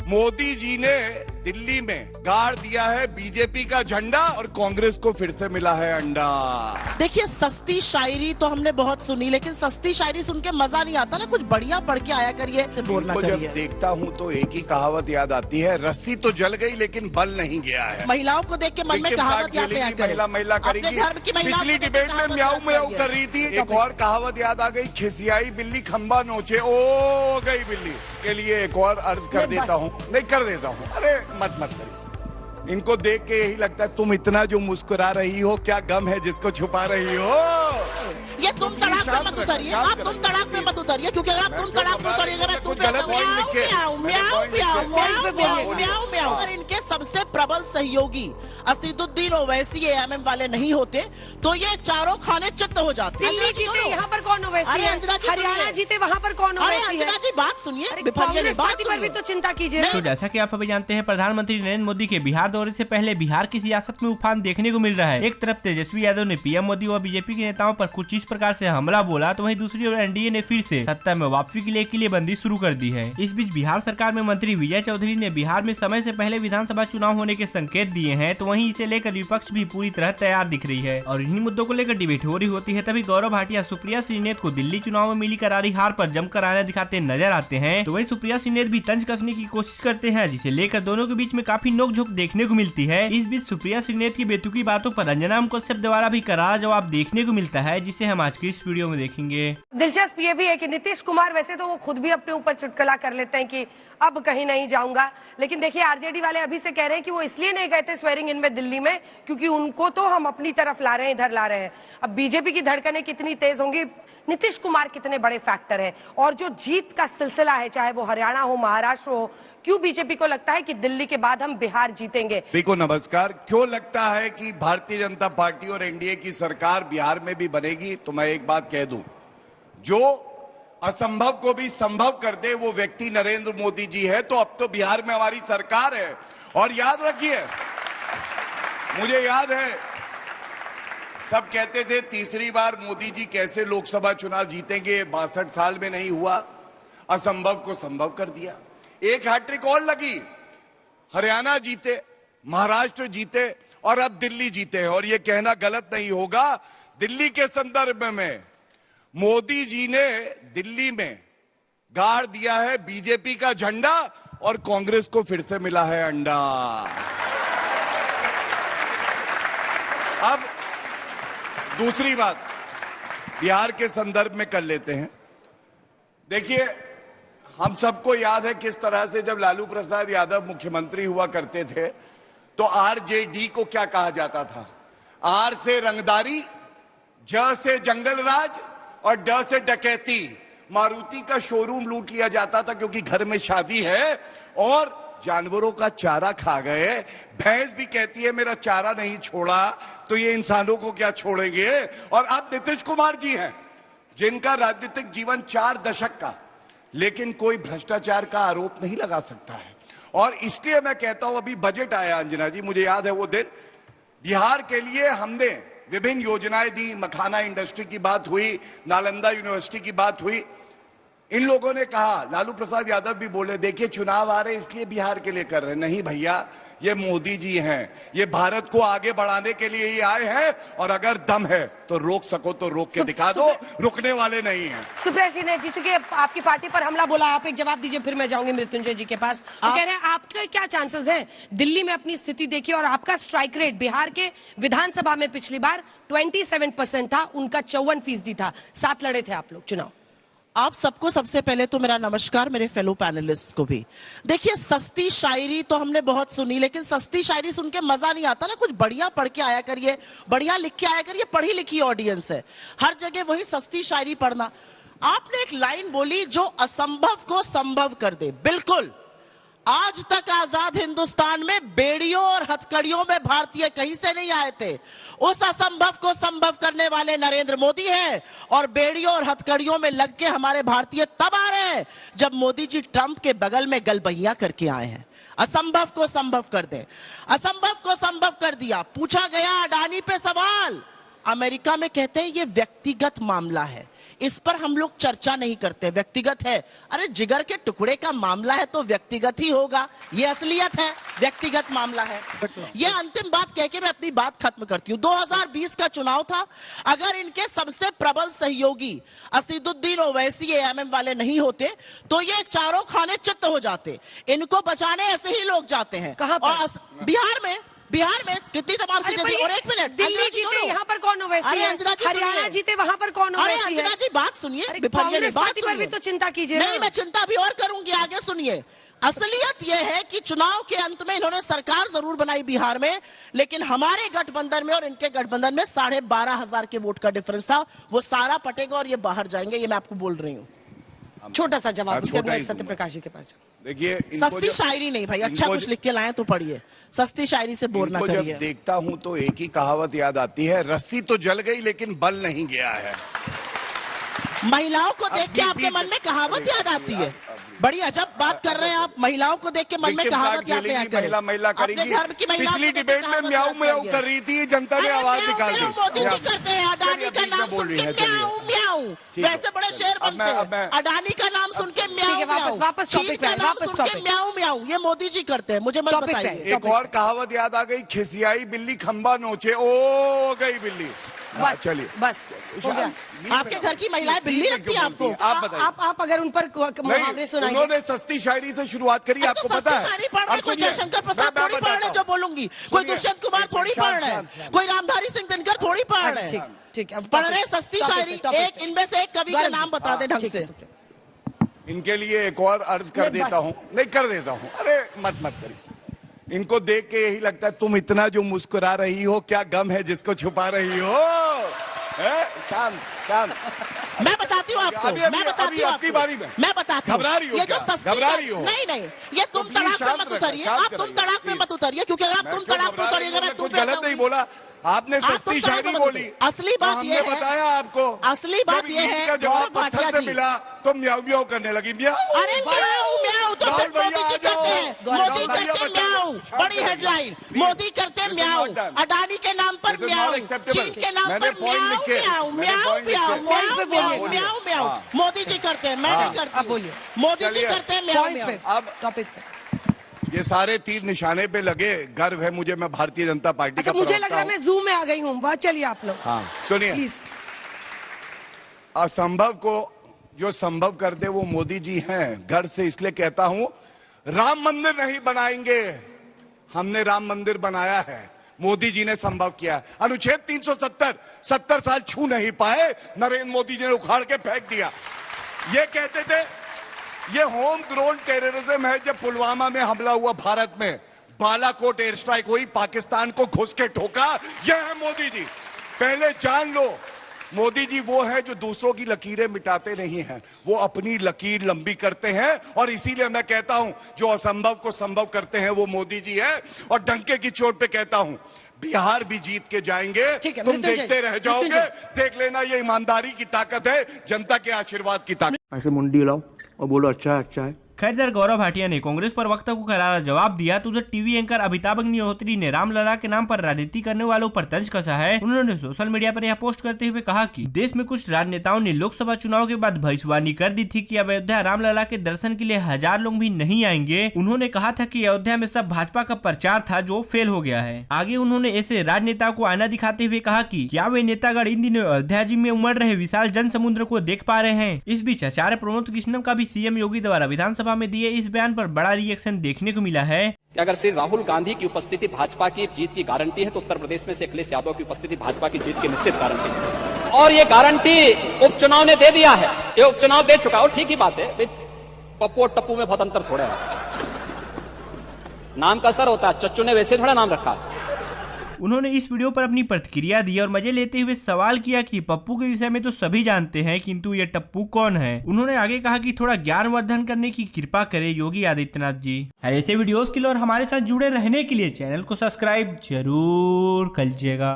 मोदी जी ने दिल्ली में गाड़ दिया है बीजेपी का झंडा और कांग्रेस को फिर से मिला है अंडा। देखिए, सस्ती शायरी तो हमने बहुत सुनी, लेकिन सस्ती शायरी सुन के मजा नहीं आता ना, कुछ बढ़िया पढ़ के आया करिए, से बोलना करिए। जब देखता हूँ तो एक ही कहावत याद आती है, रस्सी तो जल गई लेकिन बल नहीं गया है। महिलाओं को देख के मन में कहावत याद आया करे। महिला करेगी। पिछली डिबेट में म्याऊ म्याऊ कर रही थी, एक और कहावत याद आ गई, खिसियाई बिल्ली खंबा नोचे, ओ गई बिल्ली। के लिए एक और अर्ज कर देता हूँ, नहीं कर देता हूँ, अरे मत करिए। इनको देख के यही लगता है तुम इतना जो मुस्कुरा रही हो, क्या गम है जिसको छुपा रही हो। ये तुम तड़ाक में मत उतरिए, आप तुम तड़ाक में मत उतरिए, क्योंकि अगर आप तुम तड़ाक में उतरिएगा मैं तुम अगर इनके सबसे प्रबल सहयोगी असीदुद्दीन ओवैसी एमएम वाले नहीं होते तो ये चारों खाने चित्त हो जाते। दिल्ली जीते यहाँ पर कौन ओवैसी है, हरियाणा जीते वहाँ पर कौन ओवैसी है। अंजना जी बात सुनिए, कांग्रेस पार्टी पर भी तो चिंता कीजिए। तो जैसा कि आप अभी जानते हैं, प्रधानमंत्री नरेंद्र मोदी के बिहार दौरे से पहले बिहार की सियासत में उफान देखने को मिल रहा है। एक तरफ तेजस्वी यादव ने पीएम मोदी और बीजेपी के नेताओं पर कुछ इस प्रकार से हमला बोला, तो वहीं दूसरी ओर एनडीए ने फिर से सत्ता में वापसी के लिए किलेबंदी शुरू कर दी है। इस बीच बिहार सरकार में मंत्री विजय चौधरी ने बिहार में समय से पहले विधानसभा चुनाव होने के संकेत दिए हैं, तो वहीं इसे लेकर विपक्ष भी पूरी तरह तैयार दिख रही है और इन्हीं मुद्दों को लेकर डिबेट हो रही होती है। तभी गौरव भाटिया सुप्रिया श्रीनेत को दिल्ली चुनाव में मिली करारी हार पर जमकर आना दिखाते नजर आते हैं, तो वहीं सुप्रिया श्रीनेत भी तंज कसने की कोशिश करते हैं, जिसे लेकर दोनों के बीच में काफी नोकझोंक देखने को मिलती है। इस बीच सुप्रिया श्रीनेत की बेतुकी बातों पर अंजना कश्यप द्वारा भी करारा जवाब देखने को मिलता है, जिसे हम आज की इस वीडियो में देखेंगे। दिलचस्प ये भी है कि नीतीश कुमार वैसे तो वो खुद भी अपने ऊपर चुटकुला कर लेते हैं कि अब कहीं नहीं जाऊंगा, लेकिन देखिए आरजेडी वाले अभी से कह रहे हैं कि वो इसलिए नहीं गए थे स्वेरिंग इन में दिल्ली में क्योंकि उनको तो हम अपनी तरफ ला रहे हैं, इधर ला रहे हैं। अब बीजेपी की धड़कनें कितनी तेज होंगी, नीतीश कुमार कितने बड़े फैक्टर है, और जो जीत का सिलसिला है, चाहे वो हरियाणा हो, महाराष्ट्र हो, क्यों बीजेपी को लगता है कि दिल्ली के बाद हम बिहार जीतेंगे। देखो नमस्कार, क्यों लगता है कि भारतीय जनता पार्टी और एनडीए की सरकार बिहार में भी बनेगी? तो मैं एक बात कह दूं, जो असंभव को भी संभव कर दे वो व्यक्ति नरेंद्र मोदी जी है। तो अब तो बिहार में हमारी सरकार है। और याद रखिए, मुझे याद है सब कहते थे तीसरी बार मोदी जी कैसे लोकसभा चुनाव जीतेंगे, 62 साल में नहीं हुआ, असंभव को संभव कर दिया। एक हैट्रिक और लगी, हरियाणा जीते, महाराष्ट्र जीते और अब दिल्ली जीते। और ये कहना गलत नहीं होगा, दिल्ली के संदर्भ में मोदी जी ने दिल्ली में गाड़ दिया है बीजेपी का झंडा और कांग्रेस को फिर से मिला है अंडा। अब दूसरी बात बिहार के संदर्भ में कर लेते हैं। देखिए, हम सबको याद है किस तरह से जब लालू प्रसाद यादव मुख्यमंत्री हुआ करते थे तो आरजेडी को क्या कहा जाता था? आर से रंगदारी, ज से जंगल राज और ड से डकैती। मारुति का शोरूम लूट लिया जाता था क्योंकि घर में शादी है और जानवरों का चारा खा गए। भैंस भी कहती है मेरा चारा नहीं छोड़ा, तो ये इंसानों को क्या छोड़ेंगे। और अब नीतीश कुमार जी हैं जिनका राजनीतिक जीवन 4 दशक का, लेकिन कोई भ्रष्टाचार का आरोप नहीं लगा सकता है। और इसलिए मैं कहता हूं, अभी बजट आया अंजना जी, मुझे याद है वो दिन, बिहार के लिए हमने विभिन्न योजनाएं दी, मखाना इंडस्ट्री की बात हुई, नालंदा यूनिवर्सिटी की बात हुई। इन लोगों ने कहा, लालू प्रसाद यादव भी बोले, देखिए चुनाव आ रहे इसलिए बिहार के लिए कर रहे। नहीं भैया, ये मोदी जी हैं, ये भारत को आगे बढ़ाने के लिए ही आए हैं और अगर दम है तो रोक सको तो रोक के दिखा दो, रुकने वाले नहीं हैं। सुप्रिया जी ने जी चुके आपकी पार्टी पर हमला बोला, आप एक जवाब दीजिए, फिर मैं जाऊंगी मृत्युंजय जी के पास। वो कह रहे हैं आपके क्या चांसेस हैं दिल्ली में अपनी स्थिति देखिए, और आपका स्ट्राइक रेट बिहार के विधानसभा में पिछली बार 27% था, उनका 54% था, 7 लड़े थे आप लोग चुनाव। आप सबको सबसे पहले तो मेरा नमस्कार, मेरे फेलो पैनलिस्ट को भी। देखिए, सस्ती शायरी तो हमने बहुत सुनी, लेकिन सस्ती शायरी सुन के मजा नहीं आता ना, कुछ बढ़िया पढ़ के आया करिए, बढ़िया लिख के आया करिए। पढ़ी लिखी ऑडियंस है, हर जगह वही सस्ती शायरी पढ़ना। आपने एक लाइन बोली जो असंभव को संभव कर दे। बिल्कुल, आज तक आजाद हिंदुस्तान में बेड़ियों और हथकड़ियों में भारतीय कहीं से नहीं आए थे। उस असंभव को संभव करने वाले नरेंद्र मोदी हैं और बेड़ियों और हथकड़ियों में लग के हमारे भारतीय तब आ रहे हैं जब मोदी जी ट्रंप के बगल में गलबहिया करके आए हैं। असंभव को संभव कर दे, असंभव को संभव कर दिया। पूछा गया अडानी पे सवाल, अमेरिका में कहते हैं ये व्यक्तिगत मामला है, इस पर हम लोग चर्चा नहीं करते, व्यक्तिगत है। अरे जिगर के टुकड़े का मामला है तो व्यक्तिगत ही होगा, ये असलियत है, व्यक्तिगत मामला है। ये अंतिम बात कह के मैं अपनी बात खत्म करती हूँ। 2020 का चुनाव था, अगर इनके सबसे प्रबल सहयोगी असीदुद्दीन ओवैसी एएमएम वाले नहीं होते तो ये चारों खाने चित्त हो जाते। इनको बचाने ऐसे ही लोग जाते हैं। कहां पर? और बिहार में कितनी तमाम सीटें थी। और एक मिनट, दिल्ली जीते, यहाँ पर कौन ओवैसी है? हरियाणा जीते, वहाँ पर कौन ओवैसी है? अंजना जी बात सुनिए, कांग्रेस पार्टी पर भी तो चिंता कीजिए। नहीं, मैं चिंता भी और करूंगी, आगे सुनिए। असलियत यह है कि चुनाव के अंत में इन्होंने सरकार जरूर बनाई बिहार में, लेकिन हमारे गठबंधन में और इनके गठबंधन में 12,500 के वोट का डिफरेंस था। वो सारा पटेगा और ये बाहर जाएंगे, ये मैं आपको बोल रही हूँ। छोटा सा जवाब, उसके बाद सत्यप्रकाश जी के पास। देखिए, सस्ती शायरी नहीं भाई, अच्छा कुछ लिख के लाए तो पढ़िए, सस्ती शायरी से बोर ना करिए। जब देखता हूं तो एक ही कहावत याद आती है, रस्सी तो जल गई लेकिन बल नहीं गया है। महिलाओं को देख के आपके मन में कहावत याद आती है? बड़ी अजब बात कर रहे हैं आप। महिलाओं को देख के मन में कहावत याद नहीं आती। महिला करेगी। पिछली डिबेट में म्याऊ म्याऊ कर रही थी, जनता ने आवाज निकाल दी। मोदी जी करते हैं, अडानी का नाम सुन के म्याऊ म्याऊ, वैसे बड़े शेर बनते हैं। अडानी का नाम सुन के म्याऊ म्याऊ, वापस टॉपिक पे, वापस सुन के म्याऊ म्याऊ, ये मोदी जी करते हैं। मुझे मत बताइए। एक और कहावत याद आ गई, खिसियाई बिल्ली खंबा नोचे, ओ गई बिल्ली। बस चलिए, बस हो गया। आपके घर की महिलाएं बिल्ली लगती है आपको? आप बताइए। आप अगर उन पर मुहावरे सुनाएंगे। उन्होंने सस्ती शायरी से शुरुआत करी, आपको पता है? शायरी पढ़ रहे, कोई जयशंकर प्रसाद थोड़ी पढ़ रहे जो बोलूंगी, कोई दुष्यंत कुमार थोड़ी पढ़ रहे हैं, कोई रामधारी सिंह दिनकर थोड़ी पढ़ रहे हैं। ठीक, पढ़ रहे सस्ती शायरी। एक इनमें से एक कवि का नाम बता दे ढंग से। इनके लिए एक और अर्ज कर देता हूँ, नहीं कर देता हूँ। अरे मत करिए। इनको देख के यही लगता है, तुम इतना जो मुस्कुरा रही हो, क्या गम है जिसको छुपा रही हो? शांत शांत। मैं बताती हूँ आपको, मैं बताती हूँ आपकी बारी में, मैं बताती हूँ। घबरा रही हो? ये जो सस्ती, नहीं, ये तुम तड़ाक में मत उतरिए, आप तुम तड़ाक में मत उतरिए, क्योंकि अगर आप तुम तड़ाक में उतरिएगा मैं तुम गलत नहीं बोला। आपने सस्ती शायरी बोली। असली बात ये है, बताया आपको, असली बात ये है का जवाब पत्थर से मिला तो म्याऊ म्याऊ करने लगी। म्याऊ, अरे म्याऊ म्याऊ तो सिर्फ मोदी जी करते हैं। मोदी करते म्याऊ, बड़ी हेडलाइन, मोदी करते म्याऊ, अडानी के नाम पर म्याऊ, चीन के नाम पर म्याऊ म्याऊ म्याऊ म्याऊ म्याऊ म्याऊ म्याऊ, मोदी जी करते हैं, मैं नहीं करती। अब बोलिए, मोदी जी करते हैं म्याऊ म्याऊ। अब टॉपिक पे ये सारे तीर निशाने पे लगे, गर्व है मुझे, मैं भारतीय जनता पार्टी का मुझे लग रहा है मैं जूम में आ गई हूँ। बात चलिए आप लोग। हाँ सुनिए, प्लीज। असंभव को जो संभव करते वो मोदी जी हैं। घर से इसलिए कहता हूं, राम मंदिर नहीं बनाएंगे, हमने राम मंदिर बनाया है, मोदी जी ने संभव किया। अनुच्छेद 370 70 साल छू नहीं पाए, नरेंद्र मोदी जी ने उखाड़ के फेंक दिया। ये कहते थे ये होम ग्रोन टेररिज्म है। जब पुलवामा में हमला हुआ भारत में, बालाकोट एयर स्ट्राइक हुई, पाकिस्तान को घुस के ठोका, यह है मोदी जी। पहले जान लो, मोदी जी वो है जो दूसरों की लकीरें मिटाते नहीं हैं, वो अपनी लकीर लंबी करते हैं। और इसीलिए मैं कहता हूं, जो असंभव को संभव करते हैं वो मोदी जी है। और डंके की चोट पे कहता हूं, बिहार भी जीत के जाएंगे, तुम देखते रह जाओगे। देख लेना, ये ईमानदारी की ताकत है, जनता के आशीर्वाद की ताकत। ऐसे मुंडी लाओ और बोलो अच्छा है। खैर इधर गौरव भाटिया ने कांग्रेस पर वक्ता को करारा जवाब दिया तो उधर टीवी एंकर अमिताभ अग्निहोत्री ने रामलला के नाम पर राजनीति करने वालों पर तंज कसा है। उन्होंने सोशल मीडिया पर यह पोस्ट करते हुए कहा कि देश में कुछ राजनेताओं ने लोकसभा चुनाव के बाद भविष्यवाणी कर दी थी कि अयोध्या रामलला के दर्शन के लिए 1000 लोग भी नहीं आएंगे। उन्होंने कहा था कि अयोध्या में सब भाजपा का प्रचार था जो फेल हो गया है। आगे उन्होंने ऐसे राजनेताओं को आईना दिखाते हुए कहा कि क्या वे नेतागण इन दिनों अयोध्या जी में उमड़ रहे विशाल जन समुद्र को देख पा रहे हैं। इस बीच आचार्य प्रमोद कृष्णम का भी सीएम योगी द्वारा विधानसभा में दिए इस बयान पर बड़ा रिएक्शन देखने को मिला है। अगर श्री राहुल गांधी की उपस्थिति भाजपा की जीत की गारंटी है तो उत्तर प्रदेश में से अखिलेश यादव की उपस्थिति भाजपा की जीत की निश्चित गारंटी है। और ये गारंटी उपचुनाव ने दे दिया है, ये उपचुनाव दे चुका है। और ठीक ही बात है, पप्पू और टप्पू में बहुत अंतर थोड़ा है, नाम का असर होता है। चच्चू ने वैसे थोड़ा नाम रखा है। उन्होंने इस वीडियो पर अपनी प्रतिक्रिया दी और मजे लेते हुए सवाल किया कि पप्पू के विषय में तो सभी जानते हैं, किंतु ये टप्पू कौन है। उन्होंने आगे कहा कि थोड़ा ज्ञानवर्धन करने की कृपा करे योगी आदित्यनाथ जी। ऐसे वीडियोस के लिए और हमारे साथ जुड़े रहने के लिए चैनल को सब्सक्राइब जरूर कीजिएगा।